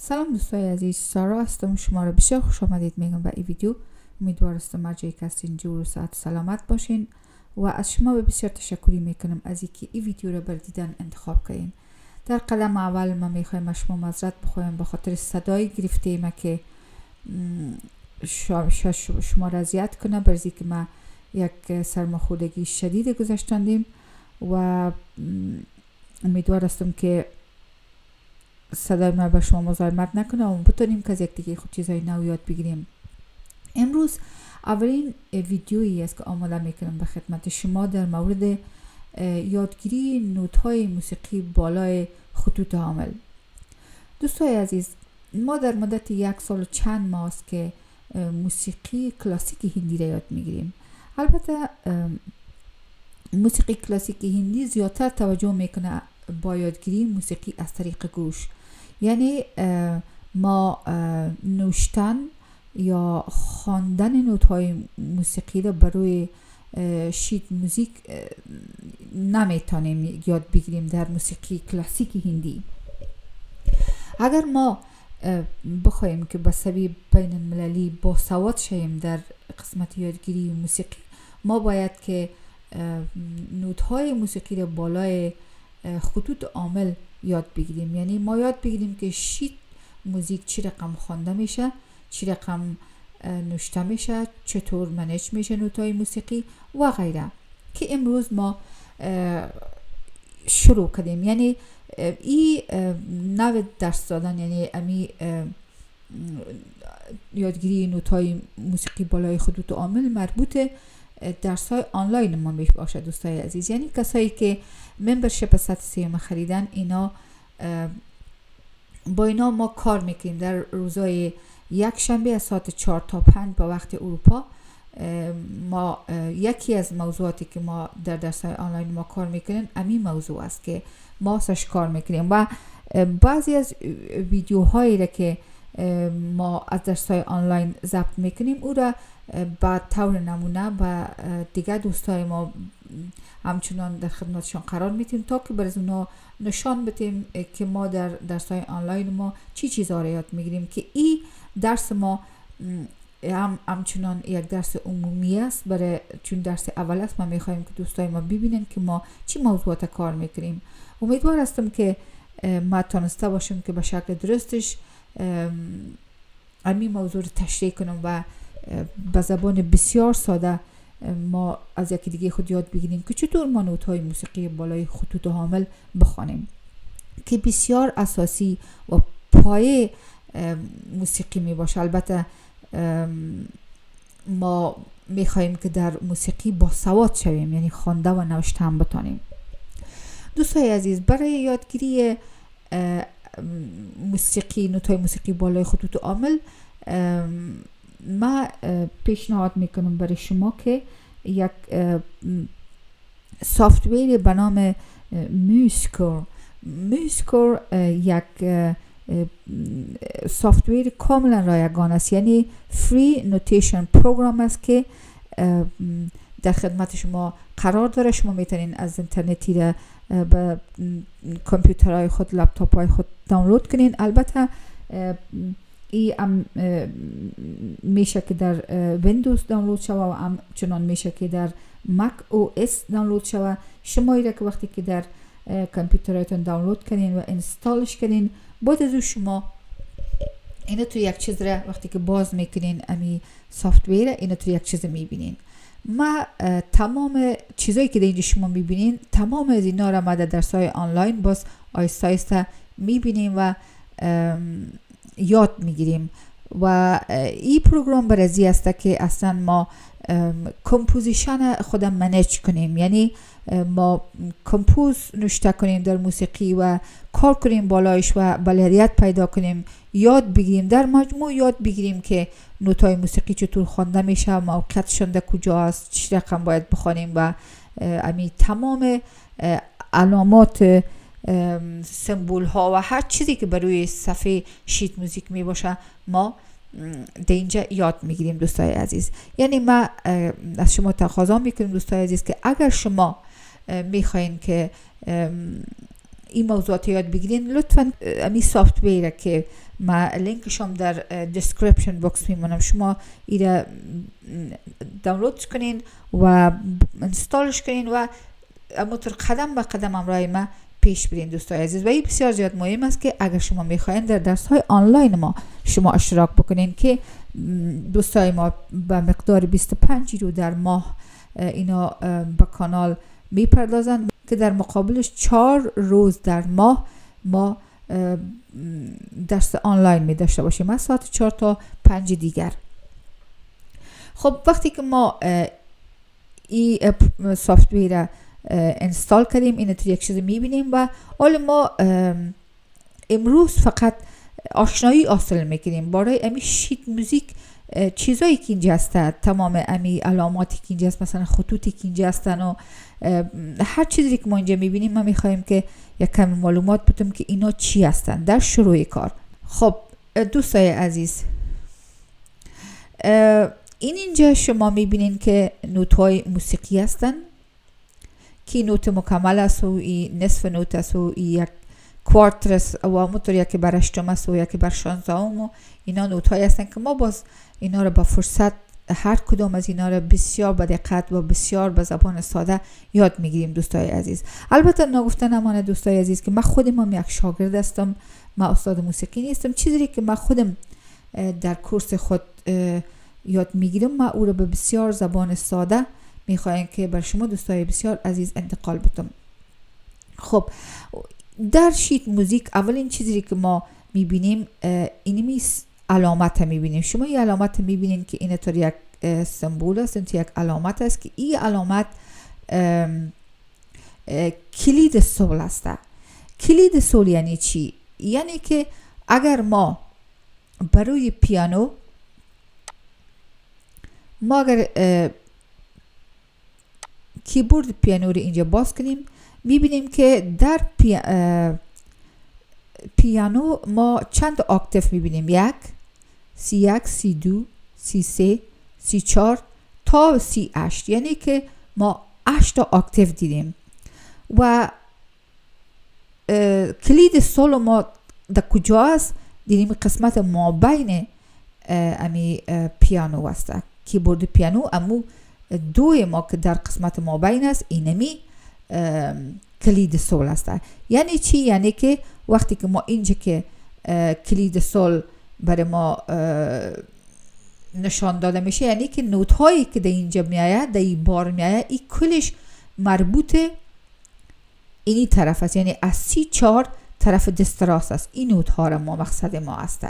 سلام دوستای عزیز، سارا هستم. شما را بسیار خوش آمدید میگم به این ویدیو. امیدوارم هر جایی که هستین جور و ساعت سلامت باشین و از شما بسیار تشکری میکنم از اینکه این ویدیو را بر دیدن انتخاب کردین. در قدم اول من میخوایم از شما معذرت بخوایم به خاطر صدای گرفته ما که شما را اذیت کنه، برای که ما یک سرماخوردگی شدید گذشتندیم و امیدوار هستم که صدای ما به شما مزاحمت نکنه و بتونیم که از یک دیگه خود چیزای نو یاد بگیریم. امروز اولین ویدیویی است که آماده میکنم به خدمت شما در مورد یادگیری نوت‌های موسیقی بالای خطوط حامل. دوستای عزیز، ما در مدت 1 سال و چند ماه است که موسیقی کلاسیک هندی را یاد میگیریم. البته موسیقی کلاسیک هندی زیادتر توجه میکنه با یادگیری موسیقی از طریق گوش، یعنی ما نوشتن یا خواندن نوت‌های موسیقی را برای شیت موزیک نمیتونیم یاد بگیریم در موسیقی کلاسیک هندی. اگر ما بخوایم که به سبیل بین المللی با سواد شویم در قسمت یادگیری موسیقی، ما باید که نوت‌های موسیقی را بالای خطوط حامل یاد بگیریم. یعنی ما یاد بگیریم که شیت موزیک چی رقم خوانده میشه، چی رقم نوشته میشه، چطور منیج میشه نوت‌های موسیقی و غیره، که امروز ما شروع کردیم. یعنی این نوع درس دادن، یعنی امی یادگیری نوت‌های موسیقی بالای خطوط حامل مربوط درس‌های آنلاین ما باشه دوستای عزیز. یعنی کسایی که ممبرشپ سطح سیوم خریدن، اینا با اینا ما کار میکنیم در روزهای یک شنبه از ساعت 4 تا 5 با وقت اروپا. ما یکی از موضوعاتی که ما در درس‌های آنلاین ما کار میکنیم همین موضوع است که ما سش کار میکنیم و بعضی از ویدیوهایی را که ما از درس‌های آنلاین ضبط میکنیم او را با طور نمونه و دیگر دوستای ما همچنان در خدمتشان قرار میتیم تا که برای اونا نشان بدیم که ما در درس‌های آنلاین ما چی چیزا را یاد میگیریم، که این درس ما همچنان یک درس عمومی است. برای چون درس اول است ما میخوایم که دوستای ما ببینن که ما چی موضوعات کار میکنیم. امیدوار هستم که ما تونسته باشیم که به شکل درستش همین موضوع رو تشریح کنم و به زبان بسیار ساده ما از یکی دیگه خود یاد بگیریم که چطور ما نوت‌های موسیقی بالای خطوط حامل بخوانیم، که بسیار اساسی و پایه موسیقی می باشه. البته ما میخواهیم که در موسیقی با سواد شویم، یعنی خوانده و نوشته هم بتانیم. دوستای عزیز، برای یادگیری موسیقی نوت‌های موسیقی بالای خطوط حامل ما پیشنهاد میکنم برای شما که یک سافتویر به نام MuseScore یک سافتویر کاملا رایگان است، یعنی فری نوتیشن پروگرام است که در خدمت شما قرار داره. شما میتونین از اینترنتی را به کامپیوترهای خود، لپتاپ های خود دانلود کنین. البته این میشه که در ویندوز دانلود شوه و همچنان میشه که در مک او اس دانلود شوه. شما ایره که وقتی که در کامپیوترتون دانلود کنین و انستالش کنین، بعد از شما اینو تو یک چیز را وقتی که باز میکنین امی سافتویر، اینو تو یک چیز میبینین. ما تمام چیزایی که در اینجا شما میبینین، تمام از اینا را ما در درس‌های آنلاین باز آیسته آیسته میبینیم و یاد میگیریم. و این پروگرام برای است که اصلا ما کمپوزیشن خودم منیج کنیم، یعنی ما کمپوز نوشته کنیم در موسیقی و کار کنیم بالایش و بلدیت پیدا کنیم، یاد بگیریم، در مجموع یاد بگیریم که نوت‌های موسیقی چطور خوانده میشه، موقعیتشون در کجا است، چه رقم باید بخوانیم و امی تمام علامات، سمبول ها و هر چیزی که بروی صفحه شیت موزیک می باشه ما در اینجا یاد میگیریم دوستای عزیز. یعنی ما از شما تقاضا میکنیم دوستای عزیز که اگر شما میخواین که این موضوعات یاد بگیرین، لطفا امی سافت ویره که ما لینکش هم در دیسکریپشن باکس میمونم، شما ایره دانلود کنین و انستالش کنین و همونطور قدم به قدم همراه ما پیش برین دوستای عزیز. و این بسیار زیاد مهم است که اگر شما میخواین در درس های آنلاین ما شما اشتراک بکنین که دوستای ما به مقدار 25 یورو در ماه اینا به کانال میپردازن که در مقابلش 4 روز در ماه ما درس آنلاین می داشته باشیم از ساعت 4 تا 5 دیگر. خب وقتی که ما این سافت ویر انستال کردیم، این طور یک چیز میبینیم و حالا ما امروز فقط آشنایی حاصل میکنیم برای امی شیت موزیک. چیزایی که اینجا هستن، تمام امی علاماتی که اینجا هست، مثلا خطوطی که اینجا هستن و هر چیزی که ما اینجا میبینیم ما میخوایم که یک کم معلومات بدیم که اینا چی هستن در شروع کار. خب دوستای عزیز، اینجا شما میبینین که نوت های موسیقی هستن که نوت مکمل است و این نصف نوت است و یک کوارتر است و همونطور یکی بر هشتم است و یکی بر 16 و اینا نوت های هستن که ما باز اینا رو با فرصت هر کدام از اینا رو بسیار با دقت و بسیار به زبان ساده یاد میگیریم دوستای عزیز. البته نگفتن امانه دوستای عزیز که من خودم یک شاگرد هستم، من استاد موسیقی نیستم. چیزی که من خودم در کورس خود یاد میگیرم من او رو به بسیار زبان ساده میخوایم که بر شما دوستای بسیار عزیز انتقال بدم. خب در شیت موزیک اولین چیزی که ما میبینیم اینمی علامت میبینیم. شما این علامت میبینین که این طور یک سمبول است، این یک علامت است که این علامت کلید سول است. کلید سول یعنی چی؟ یعنی که اگر ما برای پیانو اگر کیبورد پیانو رو اینجا باز کنیم میبینیم که در پیانو ما چند اکتاف میبینیم، 1 C1 C2 C3 C4 تا C8، یعنی که ما 8 اکتاف دیدیم. و کلید سول ما در کجا است؟ دیدیم قسمت ما بین امی پیانو است، کیبورد پیانو امو دوی ما که در قسمت ما بین است اینمی کلید سول است. یعنی چی؟ یعنی که وقتی که ما اینجا که کلید سول برای ما نشان داده میشه، یعنی که نوت هایی که در اینجا میآید، در این بار میآید، این کلش مربوط اینی طرف است، یعنی از C4 طرف دست راست است. این نوت ها را ما مقصد ما است،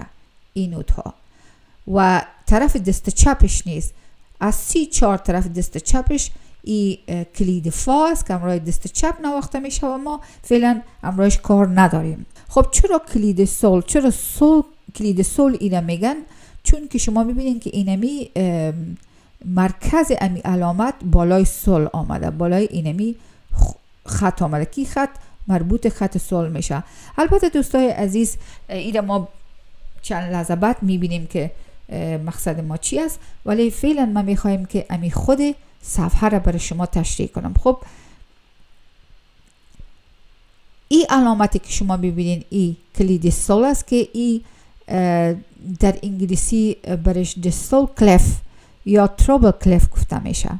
این نوت ها، و طرف دست چپش نیست. از C4 طرف دست چپش این کلید فا است که امروز دست چپ نواخته میشه و ما فعلا امروز کار نداریم. خب چرا کلید سول؟ چرا کلید سول اینا میگن؟ چون که شما میبینین که اینمی مرکز امی علامت بالای سول آمده، بالای اینمی خط آمده که خط مربوط خط سول میشه. البته دوستای عزیز اینا ما چند لحظه بعد میبینیم که مقصد ما چی است، ولی فعلا ما میخوایم که امی خود صفحه را برای شما تشریح کنم. خب این علامتی که شما ببینین این کلید سول است که این در انگلیسی برش دستول کلف یا تروبل کلف گفته میشه.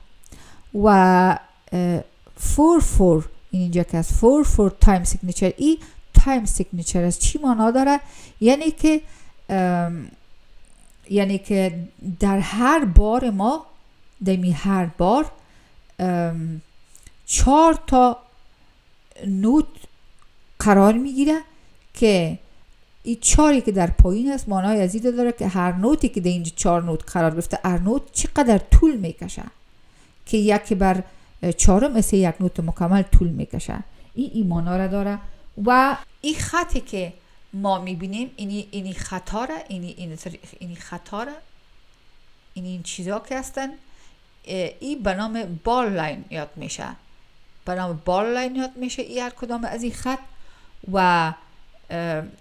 و 4/4 اینجا که از 4/4 تایم سیگنیچر، این تایم سیگنیچر از چی معنا داره؟ یعنی که در هر بار ما دمی هر بار 4 تا نوت قرار میگیره که این 4 که در پایین است معنای از این داره که هر نوتی که در اینجا 4 نوت قرار گرفته، هر نوت چقدر طول میکشه که یکی بر 4 مثل یک نوت مکمل طول میکشه. این معنی را داره. و این خطی که ما میبینیم اینی خطا را، اینی خطا را، این چیزا که هستن این به نام بالای یاد میشه، به نام بالای یاد میشه این هر کدام از این خط. و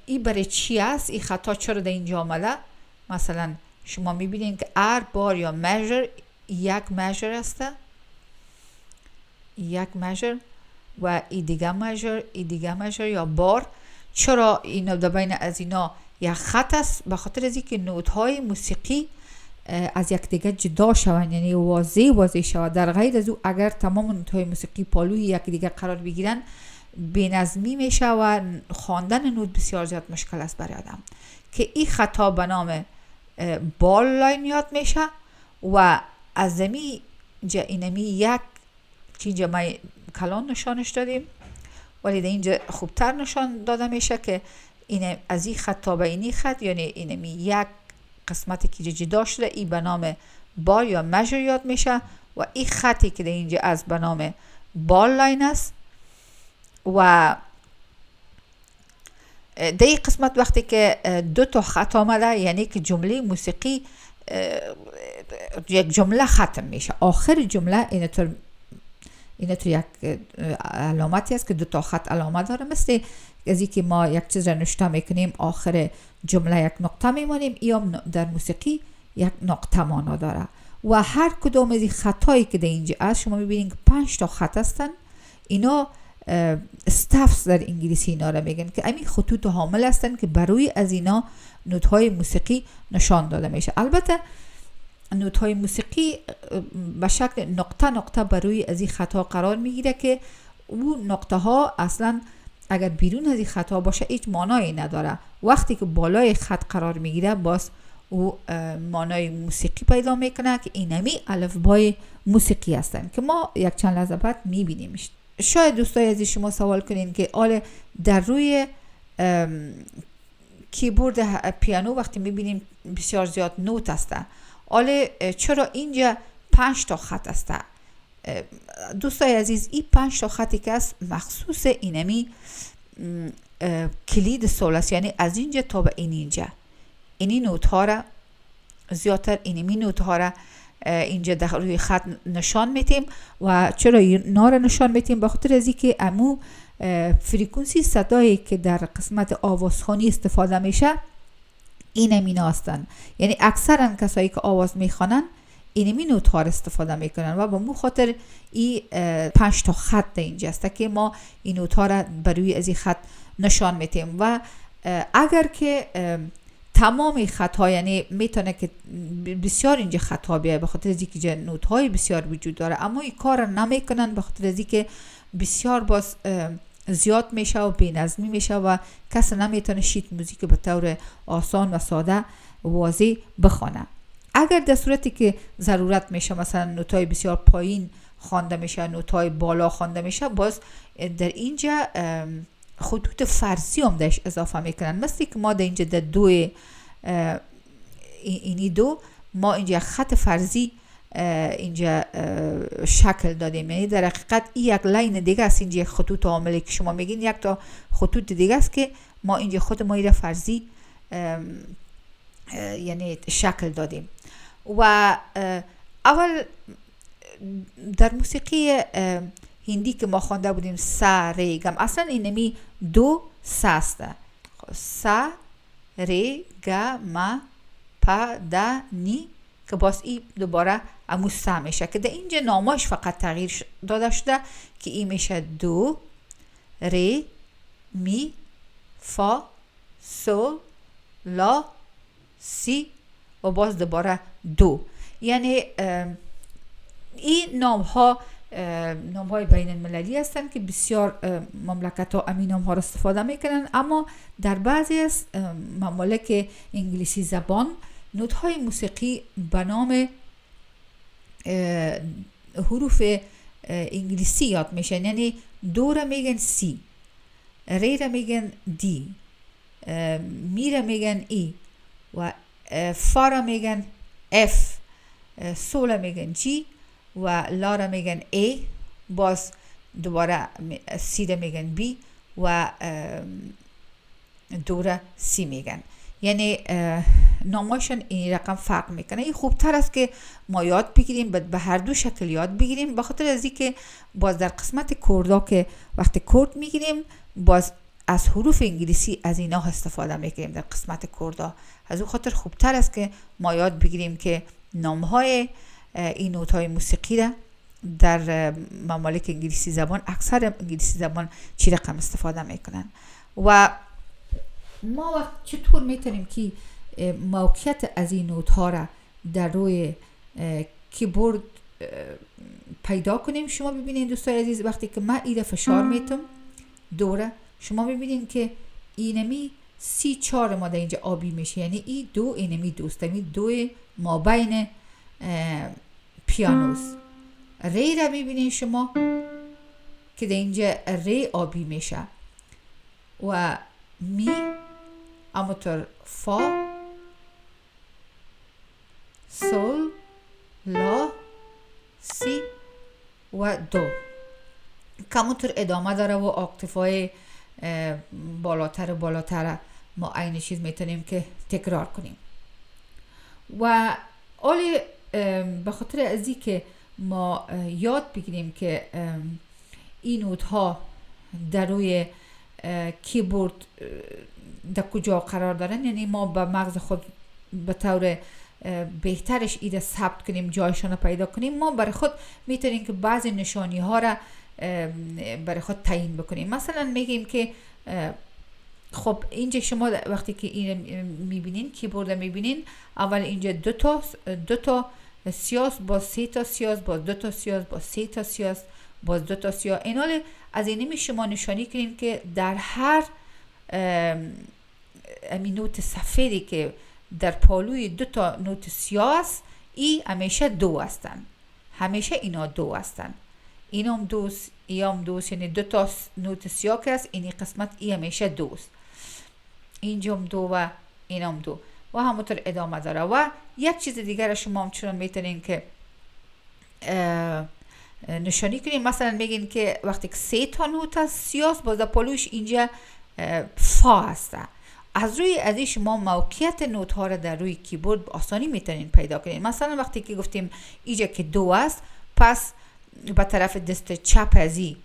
این برای چی است؟ این خطا چرا در اینجا آمده؟ مثلا شما میبینید که هر بار یا measure یک measure است، یک measure، و ای دیگه مژر یا بار. چرا اینا در بین از اینا یک خط است؟ به خاطر از اینکه نوت‌های موسیقی از یک دیگه جدا شوند، یعنی واضح شود. در غیر از او اگر تمام نوت‌های موسیقی پالوی یک دیگه قرار بگیرن بی‌نظمی میشه و خواندن نوت بسیار زیاد مشکل است برای آدم. که این خطا به نام بالای یاد میشه و از زمین اینمی یک که اینجا ما کلان نشانش دادیم، ولی در اینجا خوبتر نشان داده میشه که این از این خط تا به اینی خط، یعنی اینمی یک قسمتی که جدا شده ای به نام بال یا مژر یاد میشه و این خطی که در اینجا از به نام بال لاین است. و در این قسمت وقتی که دو تا خط آمده، یعنی که جمله موسیقی یک جمله ختم میشه، آخر جمله اینطور یک علامتی است که دو تا خط علامت داره، مثل از اینکه ما یک چیز را نوشته میکنیم آخر جمله یک نقطه میمانیم، یا در موسیقی یک نقطه معنا داره. و هر کدام از این خطایی که در اینجا است شما میبینید که 5 تا خط هستن. اینا استافز در انگلیسی اینا را میگن که همین خطوط حامل هستن که برای از اینا نوت‌های موسیقی نشان داده میشه. البته نوت‌های موسیقی به شکل نقطه برای از این خطا قرار میگیره که اون نقطه ها اصلا اگر بیرون از این خطا باشه هیچ معنایی نداره. وقتی که بالای خط قرار میگیره باز او معنای موسیقی پیدا میکنه که اینمی الفبای موسیقی هستن که ما یک چند لحظه بعد میبینیمش. شاید دوستای عزیز شما سوال کنین که آله در روی کیبورد پیانو وقتی میبینیم بسیار زیاد نوت هسته، آله چرا اینجا 5 تا خط هسته؟ دوستای عزیز این 5 تا خطی که است مخصوص اینمی کلید سول است، یعنی از اینجا تا به اینجا اینی نوت ها را زیادتر اینمی نوت ها را اینجا در روی خط نشان میتیم. و چرا اینا را نشان میتیم؟ به خاطر از اینکه امو فریکونسی صدایی که در قسمت آوازخوانی استفاده میشه اینمی هستن، یعنی اکثرا کسایی که آواز میخوانن اینمی نوت ها را استفاده میکنن و به مو خاطر این 5 تا خط اینجا است که ما این نوت ها را بروی از این خط نشان میتیم. و اگر که تمام خط ها، یعنی میتونه که بسیار اینجا خط ها بیاید به خاطر از اینکه نوت های بسیار وجود داره، اما این کار را نمیکنن به خاطر از اینکه بسیار باز زیاد میشه و بی‌نظمی میشه و کس نمیتونه شیت موزیک به طور آسان و ساده واضح بخونه. اگر در صورتی که ضرورت میشه مثلا نوت‌های بسیار پایین خوانده میشه، نوت‌های بالا خوانده میشه، باز در اینجا خطوط فرضی هم درش اضافه میکنن، مثل که ما در اینجا در اینی دو ما اینجا خط فرضی اینجا شکل دادیم، یعنی در حقیقت این یک لاین دیگه است. اینجا خطوط حامل که شما میگین یک تا خطوط دیگه است که ما اینجا خود ما ایره فرضی یعنی شکل دادیم. و اول در موسیقی هندی که ما خوانده بودیم سا ری گم، اصلا اینمی دو سا است، سا ری گا ما پا دا نی، که باز این دوباره امو سا میشه که در اینجا نامش فقط تغییر داده شده که این میشه دو ری می فا سول لا سی و باز دوباره دو. یعنی این نام های بین المللی هستن که بسیار مملکت ها امین نام ها را استفاده میکنن، اما در بعضی از ممالک انگلیسی زبان نوت های موسیقی به نام حروف انگلیسی یاد میشن، یعنی دو را میگن سی، ری را میگن دی، می را میگن ای و فا را میگن اف، سول را میگن جی و لا را میگن ای، باز دوباره سی را میگن بی و دو را سی میگن. یعنی ناماشون این رقم فرق میکنه. این خوبتر است که ما یاد بگیریم، به هر دو شکل یاد بگیریم، به خاطر از اینکه باز در قسمت کوردا که وقتی کورد میگیریم باز از حروف انگلیسی از اینا استفاده میکنیم در قسمت کوردا. از اون خاطر خوبتر است که ما یاد بگیریم که نامهای این نوت‌های موسیقی را در ممالک انگلیسی زبان اکثر انگلیسی زبان چی رقم استفاده میکنن. و ما وقت چطور میتونیم که موقعیت از این نوت ها را در روی کیبورد پیدا کنیم؟ شما ببینید دوستای عزیز، وقتی که من ایره فشار میتم دوره، شما ببینید که اینمی 34 ما در اینجا آبی میشه، یعنی این دو اینمی دوست، این دو ما بین پیانوس. ری را ببینید شما که در اینجا ری آبی میشه و می همونطور فا، سول، لا، سی و دو. کمونطور ادامه داره و اکتفای بالاتر و بالاتر ما این چیز میتونیم که تکرار کنیم. و اولی به خاطر ازی که ما یاد بگیریم که این نوت ها در روی کیبورد در کجا قرار دارن، یعنی ما به مغز خود به طور بهترش ایده ثبت کنیم، جایشان رو پیدا کنیم، ما برای خود میتونیم که بعضی نشانی ها را برای خود تعیین بکنیم. مثلا میگیم که خب اینجا شما وقتی که این میبینین، کیبورد میبینین، اول اینجا دو تا سیاس، باز 3 تا سیاس، باز 2 تا سیاس، باز 3 تا سیاس، باز 2 تا سیاس. اینا از اینمی شما نشانی کنین که در هر نوت سفیدی که در پالوی 2 تا نوت سیاس، ای همیشه 2 هستن، همیشه اینا 2 هستن. اینم دوست، اینم دوست، یعنی 2 تا نوت سیاه که است، اینی قسمت ای همیشه 2 است. اینجام 2 و اینم 2 و همونطور ادامه داره. و یک چیز دیگر شما هم چون میتونین که نشانی کنین، مثلا میگین که وقتی که 3 تا نوت سیاس، باز در پالوش اینجا فا هسته. از روی ازی شما موقعیت نوت ها را در روی کیبورد آسانی میتونین پیدا کنین. مثلا وقتی که گفتیم اینجا که 2 است، پس به طرف دست چپ ازی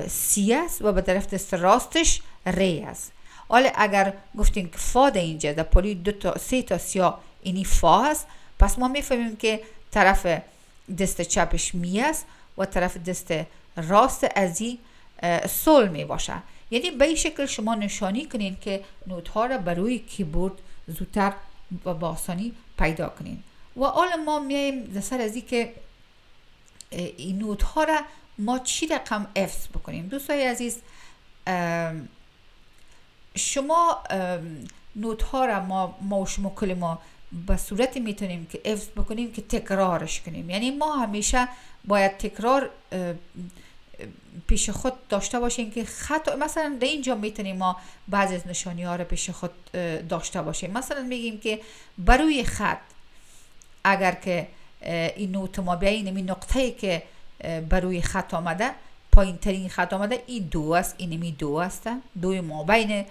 سی است و به طرف دست راستش ری است. حالا اگر گفتیم که فا در اینجا در پالی 2 تا 3 تا سیاه اینی فا است، پس ما میفهمیم که طرف دست چپش می است و طرف دست راست ازی سول می باشه. یعنی به این شکل شما نشانی کنین که نوت ها را بروی کیبورد زودتر و با آسانی پیدا کنین. و حالا ما میایم سر ازی که این نوت ها را ما چی رقم حفظ بکنیم. دوستای عزیز، شما نوت ها را ما و شما کل ما به صورتی میتونیم که حفظ بکنیم که تکرارش کنیم. یعنی ما همیشه باید تکرار پیش خود داشته باشیم که خط، مثلا در اینجا میتونیم ما بعضی از نشانی ها را پیش خود داشته باشیم. مثلا میگیم که بروی خط اگر که این نوت ما بیاییم، این نقطه‌ای که بروی خط آمده، پایین ترین خط آمده، این 2 است، اینمی 2 است، 2 ما بین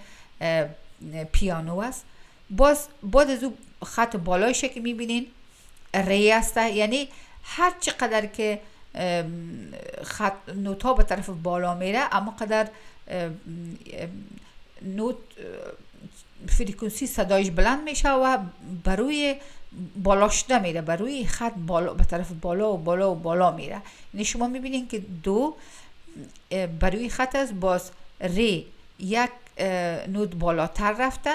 پیانو است. باز بعد از اون خط بالایش که میبینین ری است. یعنی هر چقدر که خط نوت ها به طرف بالا میره، اما قدر نوت فریکونسی صدایش بلند میشه و بروی بالاش نمیره، بروی خط بالا به طرف بالا و بالا و بالا میره. یعنی شما میبینین که 2 بروی خط است، باز ری یک نوت بالاتر رفته،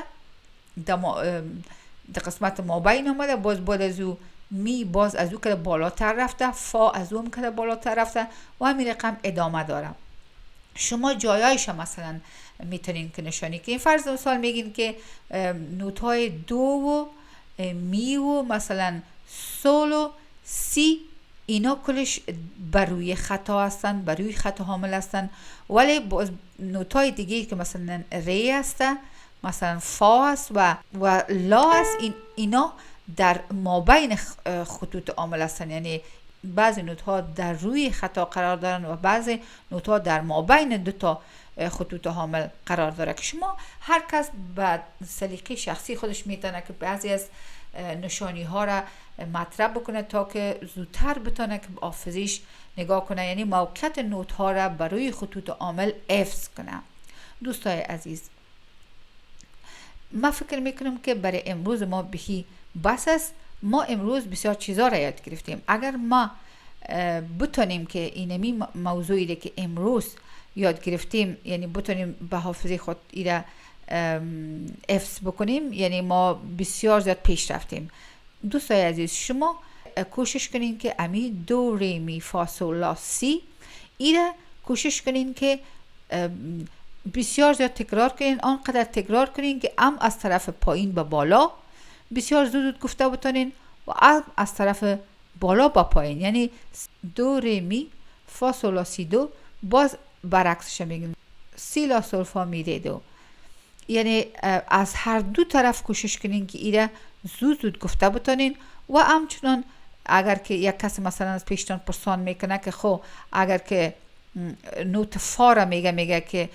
در قسمت ما بین آمده، باز بعد از او می باز از او که بالاتر رفته، فا از او هم که بالاتر رفته و همین رقم ادامه داره. شما جایایش مثلا میتونین که نشانی کنین. فرض مثال میگین که نوت های 2 و می و مثلا سول و سی، اینا کلش بروی خطا هستن، بروی خط حامل هستن. ولی نوت های دیگه که مثلا ری هسته، مثلا فا است و لا است، اینا در مابین خطوط حامل هستن. یعنی بعضی نوت ها در روی خطا قرار دارن و بعضی نوت ها در مابین 2 تا خطوط حامل قرار داره، که شما هر کس به سلیقه شخصی خودش میتونه که بعضی از نشانی ها را مطرح بکنه تا که زودتر بتونه که حافظیش نگاه کنه، یعنی موقعیت نوت ها را برای خطوط حامل حفظ کنه. دوستای عزیز، من فکر میکنم که برای امروز ما بهی بس است. ما امروز بسیار چیزا را یاد گرفتیم. اگر ما بتونیم که اینمی موضوعی که امروز یاد گرفتیم، یعنی بتونیم به حافظه خود ایره حفظ بکنیم، یعنی ما بسیار زیاد پیش رفتیم. دوستای عزیز، شما کوشش کنین که امی دو ری می فا سول لا سی ایره کوشش کنین که بسیار زیاد تکرار کنین، آنقدر تکرار کنین که از طرف پایین به بالا بسیار زود گفته بتونین و از طرف بالا با پایین، یعنی دو ری می فا سول لا سی دو، باز برعکسش میگیم سی لا سول فا می ری دو، یعنی از هر دو طرف کوشش کنین که ایره زود گفته بتونین. و همچنان اگر که یک کس مثلا از پیشتان پرسان میکنه که خب اگر که نوت فا را میگه که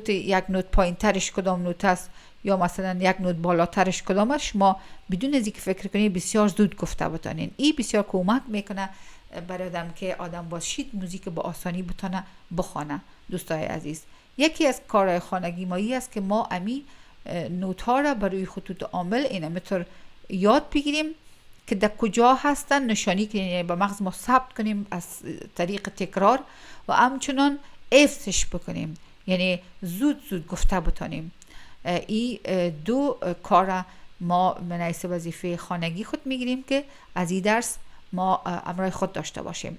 یک نوت پایین ترش کدام نوت است یا مثلا یک نوت بالاترش کدام است، شما بدون از اینکه فکر کنید بسیار زود گفته بتونین. این بسیار کمک میکنه برای آدم که آدم باشید موزیک با آسانی بتونه بخونه. دوستای عزیز، یکی از کارهای خانگی مایی است که ما امی نوت ها را برای خطوط حامل اینا متر یاد بگیریم که در کجا هستن، نشانی کنیم، به مغز ما ثبت کنیم از طریق تکرار و همچنان حفظش بکنیم، یعنی زود گفته بتونیم. این دو کار ما من حیث وظیفه خانگی خود میگیریم که از این درس ما همراه خود داشته باشیم.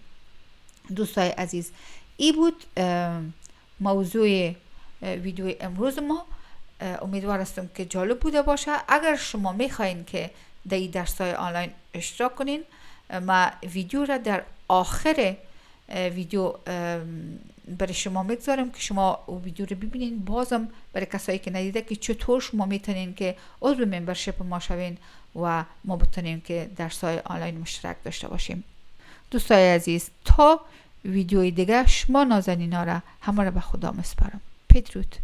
دوستای عزیز، این بود موضوع ویدیو امروز ما. امیدوار هستم که جالب بوده باشه. اگر شما میخواین که در این درس‌های آنلاین اشتراک کنین، ما ویدیو را در آخر ویدیو برای شما میگذارم که شما ویدیو رو ببینین. بازم برای کسایی که ندیده که چطور شما میتونین که عضو ممبرشیپ ما شوین و ما بتونیم که درس‌های آنلاین مشترک داشته باشیم. دوستای عزیز، تا ویدیوی دیگه شما نازنینا را همه را به خدا میسپارم. بدرود.